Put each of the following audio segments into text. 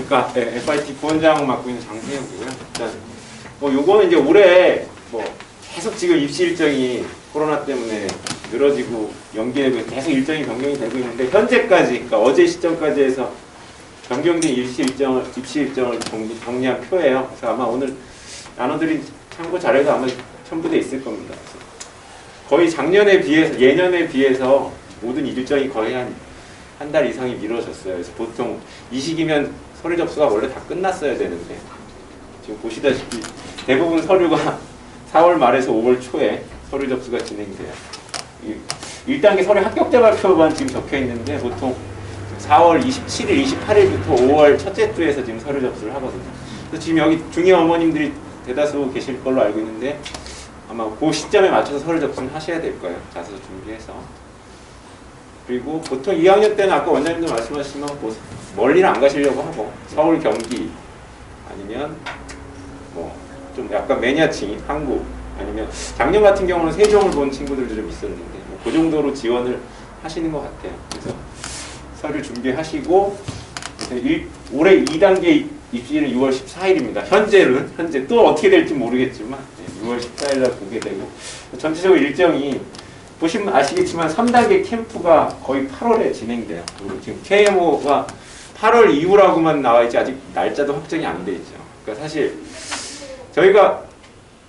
안녕하십니까. 네, FIT 부원장 맡고 있는 장세혁이고요. 일단 뭐 요거는 이제 올해 뭐 계속 지금 입시 일정이 코로나 때문에 늘어지고 연기되고 계속 일정이 변경이 되고 있는데 현재까지, 그러니까 어제 시점까지 해서 변경된 입시 일정을 정리한 표예요. 그래서 아마 오늘 나눠드린 참고 자료도 아마 첨부돼 있을 겁니다. 거의 작년에 비해서, 예년에 비해서 모든 일정이 거의 한 달 이상이 미뤄졌어요. 그래서 보통 이 시기면 서류 접수가 원래 다 끝났어야 되는데 지금 보시다시피 대부분 서류가 4월 말에서 5월 초에 서류 접수가 진행돼요. 1단계 서류 합격자 발표만 지금 적혀 있는데 보통 4월 27일, 28일부터 5월 첫째 주에서 지금 서류 접수를 하거든요. 그래서 지금 여기 중이 어머님들이 대다수 계실 걸로 알고 있는데 아마 그 시점에 맞춰서 서류 접수를 하셔야 될 거예요. 자소 준비해서. 그리고 보통 2학년 때는 아까 원장님도 말씀하셨지만 멀리는 안 가시려고 하고 서울, 경기 아니면 뭐 좀 약간 매니아층인 한국 아니면 작년 같은 경우는 세종을 본 친구들도 좀 있었는데 뭐 그 정도로 지원을 하시는 것 같아요. 그래서 서류 준비하시고 올해 2단계 입시는 6월 14일입니다. 현재 또 어떻게 될지 모르겠지만 6월 14일 날 보게 되고 전체적으로 일정이 보시면 아시겠지만 3단계 캠프가 거의 8월에 진행돼요. 그리고 지금 KMO가 8월 이후라고만 나와있지 아직 날짜도 확정이 안 돼 있죠. 그러니까 사실 저희가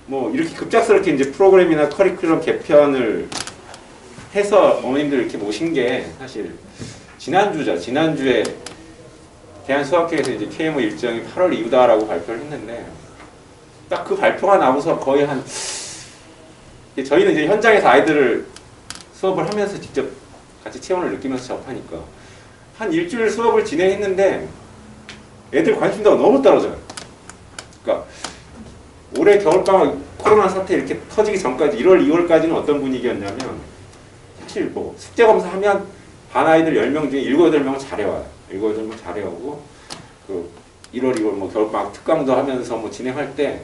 뭐 이렇게 급작스럽게 이제 프로그램이나 커리큘럼 개편을 해서 어머님들 이렇게 모신 게 사실 지난주에 대한수학회에서 이제 KMO 일정이 8월 이후다라고 발표를 했는데 딱 그 발표가 나고서 거의 저희는 이제 현장에서 아이들을 수업을 하면서 직접 같이 체온을 느끼면서 접하니까 한 일주일 수업을 진행했는데 애들 관심도가 너무 떨어져요. 그러니까 올해 겨울방학 코로나 사태 이렇게 터지기 전까지 1월, 2월까지는 어떤 분위기였냐면 사실 뭐 숙제 검사하면 반 아이들 10명 중에 7, 8명은 잘해와요. 7, 8명 잘해오고 그 1월, 2월 뭐 겨울방학 특강도 하면서 뭐 진행할 때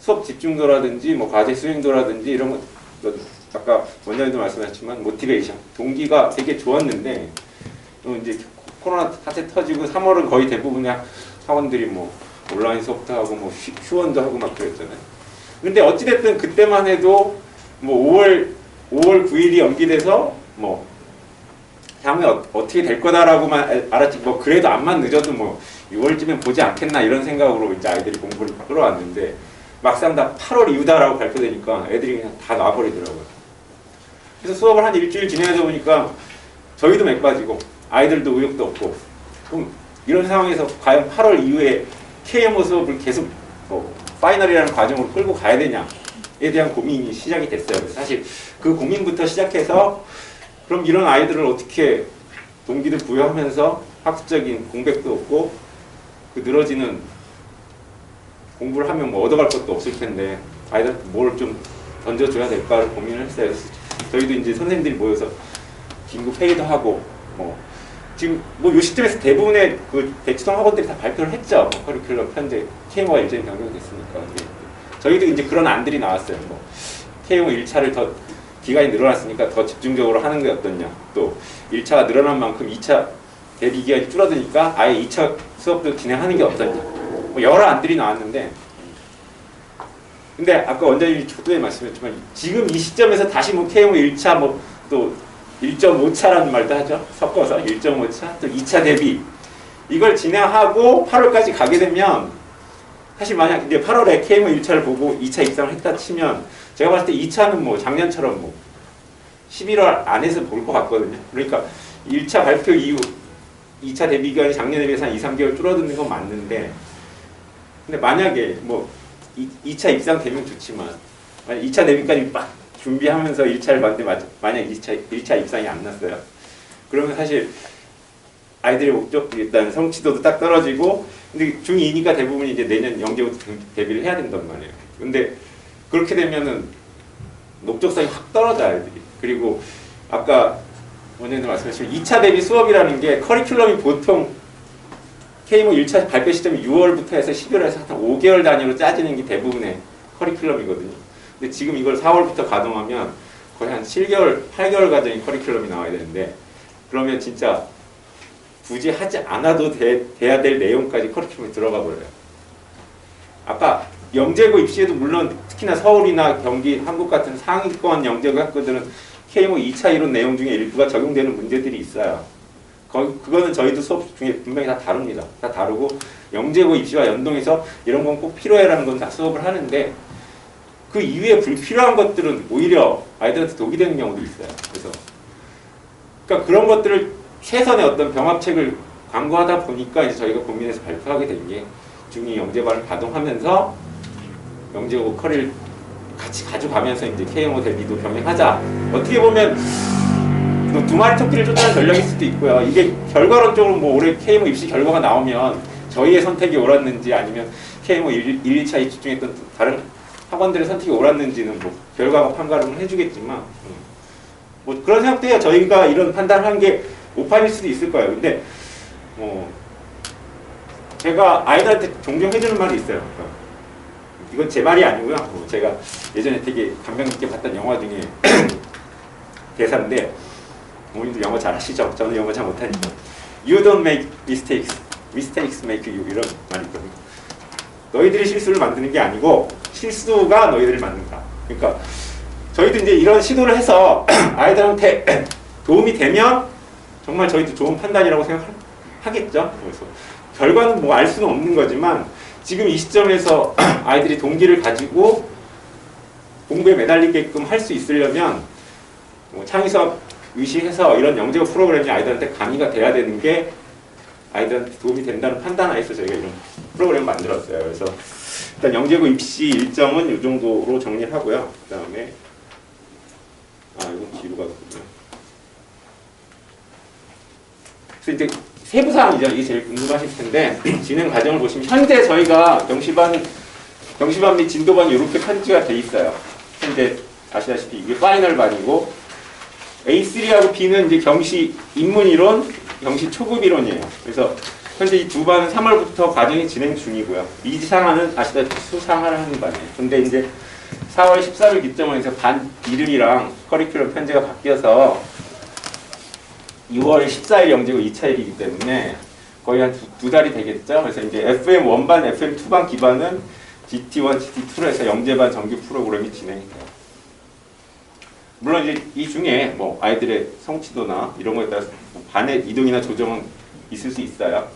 수업 집중도라든지 뭐 과제 수행도라든지 이런 거 아까 원장님도 말씀하셨지만 모티베이션, 동기가 되게 좋았는데 또 이제 코로나 사태 터지고 3월은 거의 대부분의 학원들이 뭐 온라인 수업도 하고 뭐 휴원도 하고 막 그랬잖아요. 근데 어찌됐든 그때만 해도 뭐 5월 9일이 연기돼서 뭐 향후에 어떻게 될 거다라고만 알았지 뭐 그래도 암만 늦어도 뭐 6월쯤엔 보지 않겠나 이런 생각으로 이제 아이들이 공부를 끌어왔는데 막상 다 8월 이후다라고 발표되니까 애들이 그냥 다 놔버리더라고요. 그래서 수업을 한 일주일 진행하다 보니까 저희도 맥 빠지고 아이들도 의욕도 없고 그럼 이런 상황에서 과연 8월 이후에 KMO 수업을 계속 뭐 파이널이라는 과정으로 끌고 가야 되냐에 대한 고민이 시작이 됐어요. 사실 그 고민부터 시작해서 그럼 이런 아이들을 어떻게 동기를 부여하면서 학습적인 공백도 없고 그 늘어지는 공부를 하면 뭐 얻어갈 것도 없을 텐데 아이들한테 뭘 좀 던져줘야 될까를 고민을 했어요. 그래서 저희도 이제 선생님들이 모여서 긴급 회의도 하고 지금 뭐 요 시점에서 대부분의 그 대치동 학원들이 다 발표를 했죠. 뭐 커리큘럼 현재 KMO가 일정이 변경됐으니까. 근데 저희도 이제 그런 안들이 나왔어요. 뭐 KMO 1차를 더 기간이 늘어났으니까 더 집중적으로 하는 게 어떻냐. 또 1차가 늘어난 만큼 2차 대비 기간이 줄어드니까 아예 2차 수업도 진행하는 게 어떠냐. 뭐 여러 안들이 나왔는데 근데 아까 원장님이 초도에 말씀했지만 지금 이 시점에서 다시 뭐 KMO 1차 뭐 또 1.5차라는 말도 하죠. 섞어서 1.5차 또 2차 대비 이걸 진행하고 8월까지 가게 되면 사실 만약 이제 8월에 KMO 1차를 보고 2차 입상을 했다 치면 제가 봤을 때 2차는 뭐 작년처럼 뭐 11월 안에서 볼 것 같거든요. 그러니까 1차 발표 이후 2차 대비 기간이 작년에 비해서 한 2, 3개월 줄어드는 건 맞는데 근데 만약에 뭐 2차 입상 되면 좋지만 만약 2차 대비까지 막 준비하면서 1차를 봤는데 만약 1차 입상이 안 났어요. 그러면 사실 아이들의 목적 일단 성취도도 딱 떨어지고 근데 중2니까 대부분 이제 내년 영재부터 대비를 해야 된단 말이에요. 근데 그렇게 되면은 목적성이 확 떨어져 아이들이. 그리고 아까 원장님도 말씀하신 2차 대비 수업이라는 게 커리큘럼이 보통 KMO 1차 발표 시점이 6월부터 해서 11월에서 한 5개월 단위로 짜지는 게 대부분의 커리큘럼이거든요. 근데 지금 이걸 4월부터 가동하면 거의 한 7개월, 8개월 과정의 커리큘럼이 나와야 되는데 그러면 진짜 굳이 하지 않아도 돼야 될 내용까지 커리큘럼에 들어가 버려요. 아까 영재고 입시에도 물론 특히나 서울이나 경기, 한국 같은 상위권 영재고 학교들은 K모 2차 이론 내용 중에 일부가 적용되는 문제들이 있어요. 그거는 저희도 수업 중에 분명히 다 다룹니다. 다 다루고 영재고 입시와 연동해서 이런 건 꼭 필요해라는 건 다 수업을 하는데 그 이외에 불필요한 것들은 오히려 아이들한테 독이 되는 경우도 있어요. 그래서 그러니까 그런 것들을 최선의 어떤 병합책을 강구하다 보니까 이제 저희가 고민해서 발표하게 된 게 중2 영재반을 가동하면서 영재고 커리를 같이 가져가면서 이제 KMO 대비도 병행하자. 어떻게 보면 두 마리 토끼를 쫓는 전략일 수도 있고요. 이게 결과론적으로 뭐 올해 KMO 입시 결과가 나오면 저희의 선택이 옳았는지 아니면 KMO 1, 2차 집중했던 다른 학원들의 선택이 옳았는지는 뭐 결과가 판가름을 해주겠지만 뭐 그런 생각도 해요. 저희가 이런 판단을 한 게 오판일 수도 있을 거예요. 근데 제가 아이들한테 종종 해주는 말이 있어요. 이건 제 말이 아니고요. 제가 예전에 되게 감명 깊게 봤던 영화 중에 대사인데 어머님들 영어 잘 하시죠? 저는 영어 잘 못하니까 You don't make mistakes. Mistakes make you 이런 말이 있거든요. 너희들이 실수를 만드는 게 아니고 실수가 너희들을 만든다. 그러니까 저희도 이제 이런 시도를 해서 아이들한테 도움이 되면 정말 저희도 좋은 판단이라고 생각하겠죠. 그래서 결과는 뭐 알 수는 없는 거지만 지금 이 시점에서 아이들이 동기를 가지고 공부에 매달리게끔 할 수 있으려면 뭐 창의수업 의식해서 이런 영재고 프로그램이 아이들한테 강의가 돼야 되는 게 아이들한테 도움이 된다는 판단 하에서 저희가 이런 프로그램을 만들었어요. 그래서 일단 영재고 입시 일정은 이 정도로 정리를 하고요. 그 다음에 이건 뒤로 가거든요. 그래서 이제 세부 사항이죠. 이게 제일 궁금하실 텐데 진행 과정을 보시면 현재 저희가 경시반 및 진도반이 이렇게 편지가 돼 있어요. 현재 아시다시피 이게 파이널 반이고 A3하고 B는 이제 경시 입문 이론, 경시 초급 이론이에요. 그래서 현재 이 두 반은 3월부터 과정이 진행 중이고요. 이지상하는 아시다시피 수상하를 하는 반이에요. 근데 이제 4월 13일 기점으로 해서 반 이름이랑 커리큘럼 편제가 바뀌어서 6월 14일 영재고 2차일이기 때문에 거의 한 두 달이 되겠죠. 그래서 이제 FM1반, FM2반 기반은 GT1, GT2로 해서 영재반 정규 프로그램이 진행이 돼요. 물론 이제 이 중에 뭐 아이들의 성취도나 이런 거에 따라서 반의 이동이나 조정은 있을 수 있어요.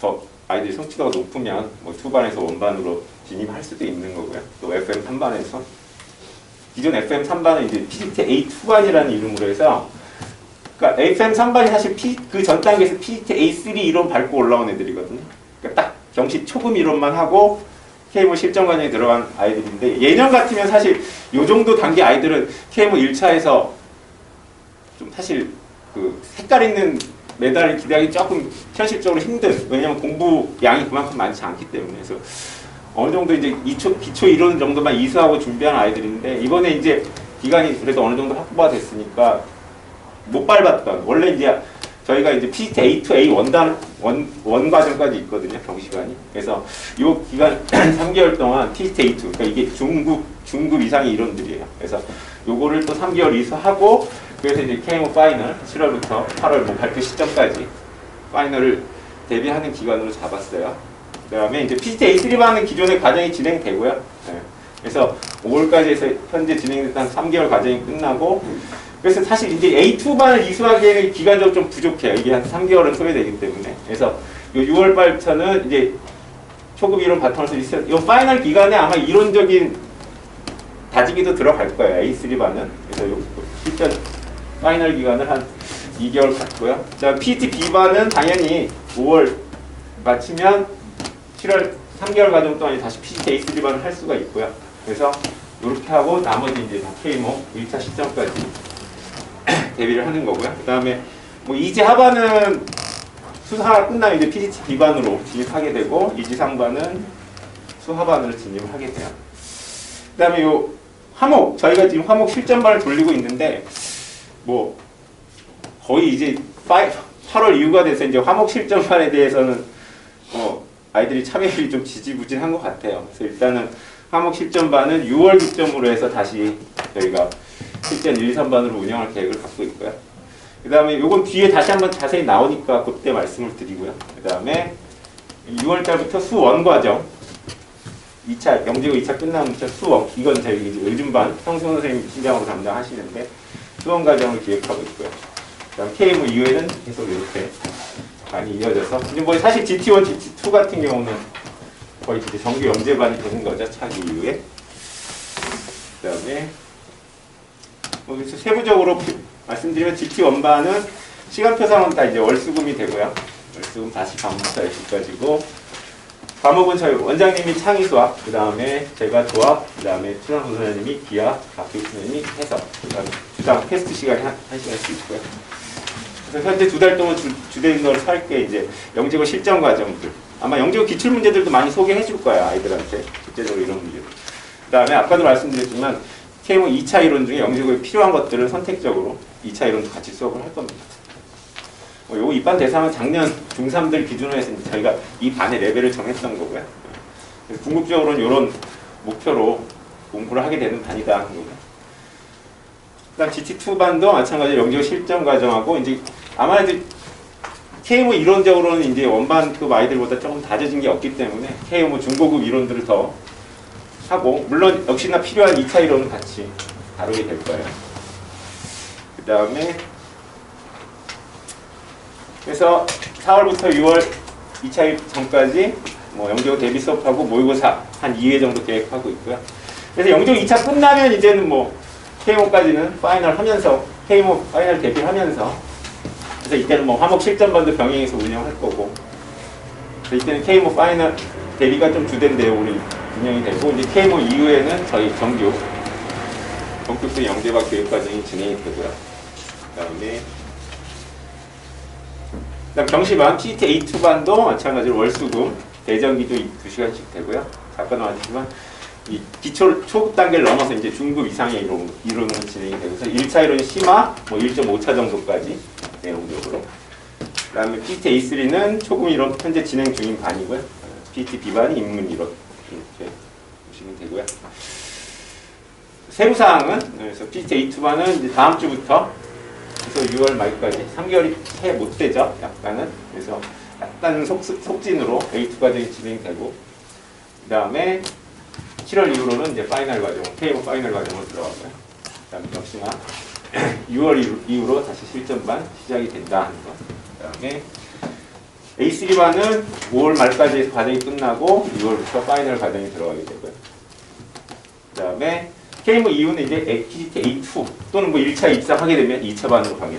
더 아이들이 성취도가 높으면 뭐 2반에서 1반으로 진입할 수도 있는 거고요. 또 FM 3반에서 기존 FM 3반은 이제 PGT A2반이라는 이름으로 해서 그러니까 FM 3반이 사실 그 전 단계에서 PGT A3 이론 밟고 올라온 애들이거든요. 그러니까 딱 경시 초급 이론만 하고 KMO 실전 과정에 들어간 아이들인데 예년 같으면 사실 요 정도 단계 아이들은 KMO 1차에서 좀 사실 그 색깔 있는 메달을 기대하기 조금 현실적으로 힘든 왜냐면 공부 양이 그만큼 많지 않기 때문에 그래서 어느 정도 이제 기초 이론 정도만 이수하고 준비한 아이들인데 이번에 이제 기간이 그래도 어느 정도 확보가 됐으니까 못 밟았던 원래 이제 저희가 이제 PGT A2, A1 과정까지 있거든요 경시간이. 그래서 이 기간 3개월 동안 PGT A2, 그러니까 이게 중급 이상의 이론들이에요. 그래서 요거를 또 3개월 이수하고 그래서 이제 KMO 파이널 7월부터 8월 뭐 발표 시점까지 파이널을 대비하는 기간으로 잡았어요. 그다음에 이제 PGT A3반은 기존의 과정이 진행되고요. 네. 그래서 5월까지 해서 현재 진행됐던 3개월 과정이 끝나고 그래서 사실 이제 A2반을 이수하기에는 기간적으로 좀 부족해요. 이게 한 3개월은 소요되기 때문에. 그래서 요 6월 발표는 이제 초급 이론 바탕으로 있어요. 이 파이널 기간에 아마 이론적인 다지기도 들어갈 거예요. A3반은. 그래서 요 실전 파이널 기간을 한 2개월 갖고요. 자, PGT B반은 당연히 5월 마치면 7월 3개월 과정 동안 다시 PGT A3반을 할 수가 있고요. 그래서 이렇게 하고 나머지 이제 KMO 1차 시점까지 대비를 하는 거고요. 그 다음에 뭐 이지 하반은 수사가 끝나면 이제 PGT B반으로 진입하게 되고 이지 상반은 수하반으로 진입을 하게 돼요. 그 다음에 요 화목 저희가 지금 화목 실전반을 돌리고 있는데 뭐 거의 이제 8월 이후가 돼서 이제 화목 실전반에 대해서는 아이들이 참여율이 좀 지지부진한 것 같아요. 그래서 일단은 화목 실전반은 6월 기점으로 해서 다시 저희가 실전 1, 2, 3반으로 운영할 계획을 갖고 있고요. 그 다음에 요건 뒤에 다시 한번 자세히 나오니까 그때 말씀을 드리고요. 그 다음에 6월달부터 수원 과정 2차 영재고 2차 끝나면부터 수원 이건 저희 이제 의준반 성승원 선생님 팀장으로 담당하시는데 수원 과정을 기획하고 있고요. 그다음 KMO 이후에는 계속 이렇게 많이 이어져서 이제 뭐 사실 GT1, GT2 같은 경우는 거의 이제 정규 영재반이 되는 거죠. 차기 이후에. 그다음에 뭐 그래서 세부적으로 말씀드리면 GT1반은 시간표상은 다 이제 월수금이 되고요. 월수금 다시 반부터 10까지고 과목은 저희 원장님이 창의 수학, 그 다음에 제가 조합, 그 다음에 추상수 선생님이 기하, 박규 선생님이 해석, 그 다음에 주당 테스트 시간이 한 시간씩 있고요. 그래서 현재 2달 동안 주된 걸 살게 이제 영재고 실전 과정들. 아마 영재고 기출 문제들도 많이 소개해 줄 거예요, 아이들한테. 실제적으로 이런 문제들. 그 다음에 아까도 말씀드렸지만, KMO 2차 이론 중에 영재고에 필요한 것들을 선택적으로 2차 이론도 같이 수업을 할 겁니다. 요거 입반 대상은 작년 중3들 기준으로 해서 저희가 이 반의 레벨을 정했던 거고요. 궁극적으로는 이런 목표로 공부를 하게 되는 반이다 하는 거고요. 그다음 GT2 반도 마찬가지로 영재고 실전 과정하고 이제 아무래도 KMO 이론적으로는 이제 원반급 아이들보다 조금 다져진 게 없기 때문에 KMO 중고급 이론들을 더 하고 물론 역시나 필요한 2차 이론은 같이 다루게 될 거예요. 그 다음에 그래서 4월부터 6월 2차 전까지 뭐 영재고 대비 수업하고 모의고사 한 2회 정도 계획하고 있고요. 그래서 영재고 2차 끝나면 이제는 뭐 KMO까지는 파이널 하면서 KMO 파이널 대비하면서 그래서 이때는 뭐 화목 실전반도 병행해서 운영할 거고 그래서 이때는 KMO 파이널 대비가 좀 주된 내용으로 운영이 되고 이제 KMO 이후에는 저희 정규 본격적인 영재과 교육 과정이 진행이 되고요. 그다음 경시반 PET A2반도 마찬가지로 월수금 대전기도 2시간씩 되고요. 아까도 말했지만 이 기초 초급 단계를 넘어서 이제 중급 이상의 이론으로 진행이 되고서 1차 이론이 심화 뭐 1.5차 정도까지 내용적으로. 그다음에 PET A3는 초급 이론 현재 진행 중인 반이고요. PET B반이 인문 이론 이렇게 보시면 되고요. 세부 사항은 그래서 PET A2반은 이제 다음 주부터 그래서 6월 말까지 3개월이 채 못 되죠. 약간은. 그래서 약간 속진으로 A2 과정이 진행되고 그 다음에 7월 이후로는 이제 파이널 과정, KMO 파이널 과정으로 들어가고요. 그 다음에 역시나 6월 이후로 다시 실전반 시작이 된다 하는 거. 그 다음에 A3반은 5월 말까지 과정이 끝나고 6월부터 파이널 과정이 들어가게 되고요. 그 다음에 KMO 이후는 이제 PET A2 또는 뭐 1차 입사하게 되면 2차 반으로 가게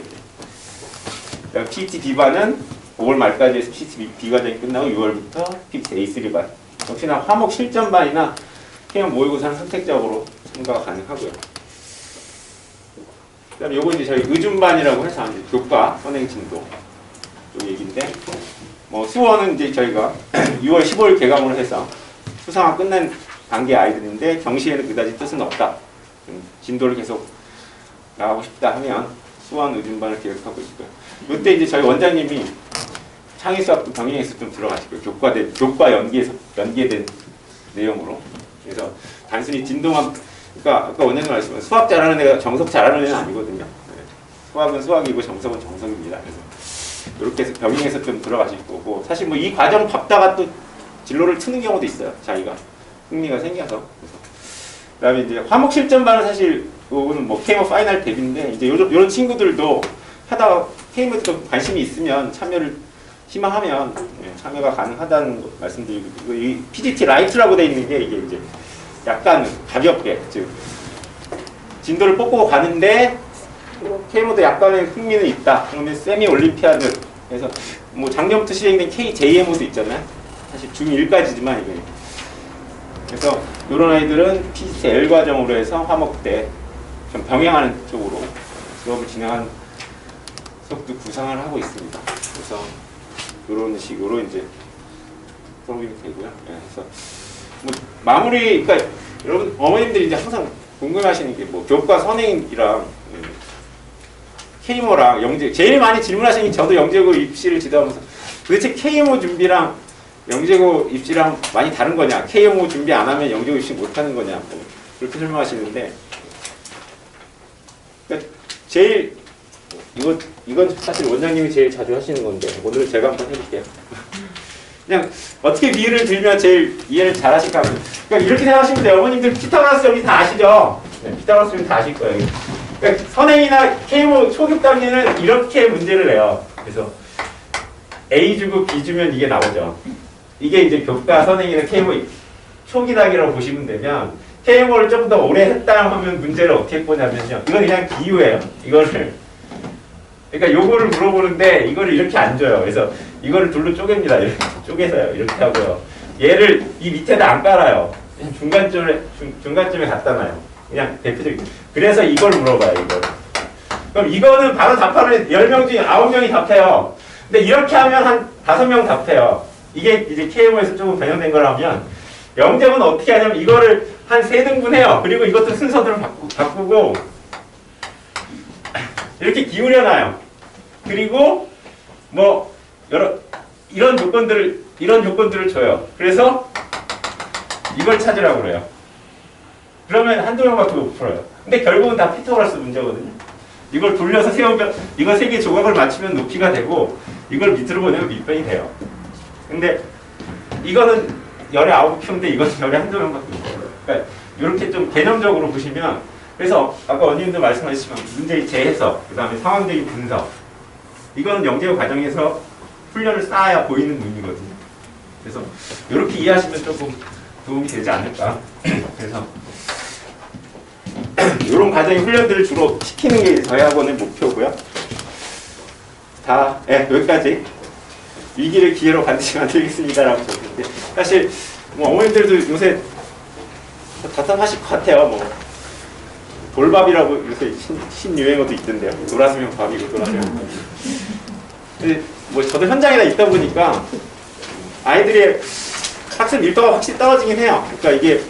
돼요. PET B반은 5월 말까지 해서 PET B 과정이 끝나고 6월부터 PET A3반. 역시나 화목 실전반이나 KMO 모의고사는 선택적으로 참가가 가능하고요. 그다음에 요거 이제 저희 의준반이라고 해서 이제 교과 선행 진도 쪽 얘기인데 뭐 수원은 이제 저희가 6월 15일 개강으로 해서 수상화 끝난 단계 아이들인데 경시에는 그다지 뜻은 없다. 진도를 계속 나가고 싶다 하면 수원 의준반을 기획하고 있고요. 이때 이제 저희 원장님이 창의 수학도 병행해서 좀 들어가시고요. 교과 연계된 내용으로. 그래서 단순히 진도만 그러니까 아까 원장님 말씀하신 수학 잘하는 애가 정석 잘하는 애는 아니거든요. 수학은 수학이고 정석은 정석입니다. 그래서 이렇게 해서 병행해서 좀 들어가실 거고 사실 뭐 이 과정 밟다가 또 진로를 트는 경우도 있어요. 자기가. 흥미가 생겨서. 그다음에 이제 화목 실전반은 사실 그거는 뭐 KMO 파이널 대비인데 이제 이런 친구들도 하다가 KMO에 좀 관심이 있으면 참여를 희망하면 참여가 가능하다는 거 말씀드리고 이 PGT 라이트라고 돼 있는 게 이게 이제 약간 가볍게 즉 진도를 뽑고 가는데 KMO도 약간의 흥미는 있다. 그러면 세미 올림피아드 그래서 뭐 작년부터 시행된 KJMO도 있잖아요. 사실 중1까지지만 이거 그래서 이런 아이들은 PGT L 과정으로 해서 화목 때 좀 병행하는 쪽으로 수업을 진행하는 수업도 구상을 하고 있습니다. 그래서 이런 식으로 이제 수업이 되고요. 네, 그래서 뭐 마무리, 그러니까 여러분 어머님들이 이제 항상 궁금해하시는 게 뭐 교과 선행이랑 KMO랑 영재 제일 많이 질문하시는 게 저도 영재고 입시를 지도하면서 도대체 KMO 준비랑 영재고 입시랑 많이 다른 거냐? KMO 준비 안 하면 영재고 입시 못 하는 거냐? 뭐 그렇게 설명하시는데, 그러니까 제일 이건 사실 원장님이 제일 자주 하시는 건데 오늘은 제가 한번 해볼게요. 그냥 어떻게 비유를 들면 제일 이해를 잘 하실까 하면 그러니까 이렇게 생각하시면 돼요. 어머님들 피타고라스 정리 다 아시죠? 네, 피타고라스 정리 다 아실 거예요. 그러니까 선행이나 K5 초급 단계는 이렇게 문제를 내요. 그래서 A 주고 B 주면 이게 나오죠. 이게 이제 교과 선행이나 K5 초기 단계라고 보시면 되면 K5를 좀 더 오래 했다 하면 문제를 어떻게 보냐면요. 이건 그냥 비유예요. 이거를 그러니까 요거를 물어보는데 이거를 이렇게 안 줘요. 그래서 이거를 둘로 쪼갭니다. 이렇게 쪼개서요. 이렇게 하고요. 얘를 이 밑에다 안 깔아요. 그냥 중간쯤에 갖다 놔요. 그냥 대표적인. 그래서 이걸 물어봐요. 이걸. 그럼 이거는 바로 답하는 10명 중에 9명이 답해요. 근데 이렇게 하면 한 5명 답해요. 이게 이제 KMO에서 조금 변형된 거라면 영점은 어떻게 하냐면 이거를 한 3등분 해요. 그리고 이것도 순서대로 바꾸고 이렇게 기울여놔요. 그리고 뭐 이런 조건들을 줘요. 그래서 이걸 찾으라고 그래요. 그러면 한두 명밖에 못 풀어요. 근데 결국은 다 피타고라스 문제거든요. 이걸 돌려서 세우면 이거 3개 조각을 맞추면 높이가 되고 이걸 밑으로 보내면 밑변이 돼요. 근데 이거는 열의 9표인데 이건 열의 한두 명밖에 못 풀어요. 그러니까 이렇게 좀 개념적으로 보시면 그래서 아까 원님도 말씀하셨지만 문제의 재해석, 그 다음에 상황적인 분석 이거는 영재고 과정에서 훈련을 쌓아야 보이는 눈이거든요. 그래서 이렇게 이해하시면 조금 도움이 되지 않을까. 그래서 이런 과정의 훈련들을 주로 시키는 게 저희 학원의 목표고요. 여기까지 위기를 기회로 반드시 만들겠습니다라고 적었는데 사실 뭐 어머님들도 요새 답답하실 것 같아요. 뭐 돌밥이라고 요새 신유행어도 있던데요. 돌아서면 밥이고 돌아서면 밥이고. 근데 뭐 저도 현장에다 있다 보니까 아이들의 학습 밀도가 확실히 떨어지긴 해요. 그러니까 이게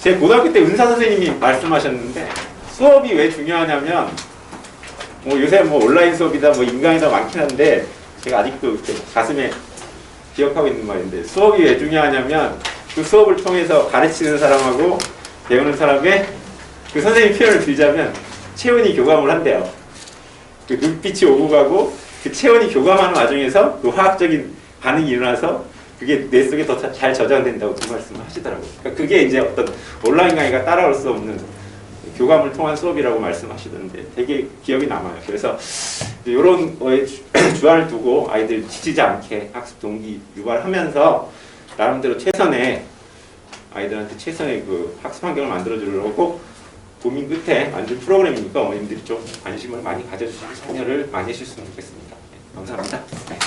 제 고등학교 때 은사 선생님이 말씀하셨는데 수업이 왜 중요하냐면 뭐 요새 뭐 온라인 수업이다 뭐 인강이다 많긴 한데 제가 아직도 이렇게 가슴에 기억하고 있는 말인데 수업이 왜 중요하냐면 그 수업을 통해서 가르치는 사람하고 배우는 사람의 그 선생님 표현을 들자면 체온이 교감을 한대요. 그 눈빛이 오고 가고 그 체온이 교감하는 과정에서 그 화학적인 반응이 일어나서 그게 뇌 속에 더 잘 저장된다고 그 말씀을 하시더라고요. 그러니까 그게 이제 어떤 온라인 강의가 따라올 수 없는 교감을 통한 수업이라고 말씀하시던데 되게 기억이 남아요. 그래서 이런 거에 주안을 두고 아이들 지치지 않게 학습 동기 유발하면서 나름대로 아이들한테 최선의 그 학습 환경을 만들어주려고 고민 끝에 만든 프로그램이니까 어머님들이 좀 관심을 많이 가져주시고 참여를 많이 해주셨으면 좋겠습니다. 네, 감사합니다. 네.